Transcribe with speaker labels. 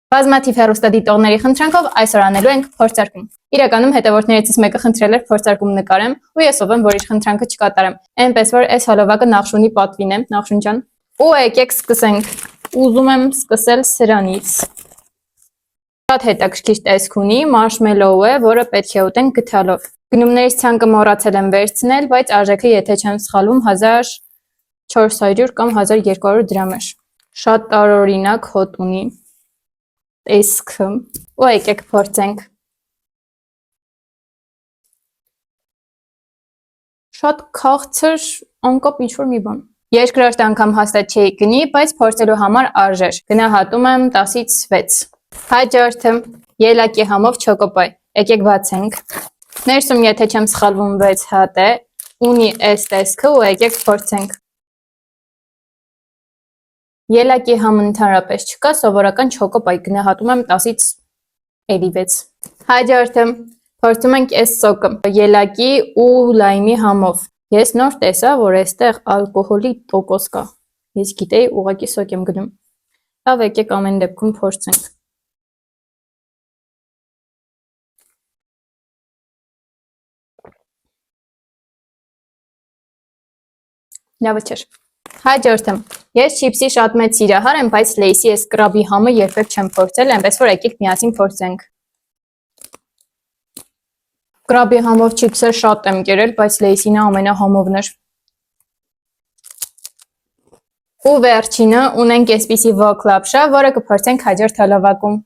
Speaker 1: Բազմաթիվ հեռուստադիտողների խնդրանքով այսօր անելու ենք փորձարկում։ Իրականում հետևորդներիցս մեկը խնդրել էր փորձարկում նկարեմ, ու ես ով եմ, որ իր խնդրանքը չկատարեմ։ Այնպես որ այս հոլովակը Նախշունի պատվին է, Նախշուն ջան։ Ու եկեք սկսենք։ Ուզում եմ սկսել սրանից։ Շատ հետաքրքիր տեսք ունի, մարշմելլոու է, որը պետք է ուտենք գթալով։ Գնումներից ցանկը մոռացել եմ վերցնել, բայց արժեքը, եթե չեմ սխալվում, 1400 կամ 1200 դրամ էր։ Շատ տարօրինակ հոտ ունի տեսքը։ Ու եկեք փորձենք։ Շատ քաղցր, անկապ ինչ-որ մի բան։ Երկրորդ անգամ հաստատ չէի գնի, բայց փորձելու համար արժեր։ Գնահատում եմ 10-ից 6։ Հաջորդը ելակի համով չոկոպայ։ Եկեք բացենք։ Ներսում, եթե չեմ սխալվում, 6 հատ է, ունի այս տեսքը ու եկեք փորձենք։ Ելակի համ ընդհանրապես չկա, սովորական չոկոպայ, գնահատում եմ 10-ից 6։ Հաջորդը փորձում ենք այս սոկը, ելակի ու լայմի համով։ Ես նոր տեսա, որ այստեղ ալկոհոլի տոկոս կա։ Ես գիտեի, ուղղակի սոկ եմ գնում։ Լավ, եկեք ամեն դեպքում փորձենք։ Լավը չէր։ Հաջորդը։ Ես չիպսի շատ մեծ սիրահար եմ, բայց Լեյսի այս կրաբի համը երբեք չեմ փորձել, այնպես որ եկեք միասին փորձենք։ Կրաբի համով չիպսեր շատ եմ կերել, բայց Լեյսինը ամենահամովն էր։ Ու վերջինը ունենք այսպիսի վոկ լապշա, որը կփորձենք հաջորդ հոլովակում։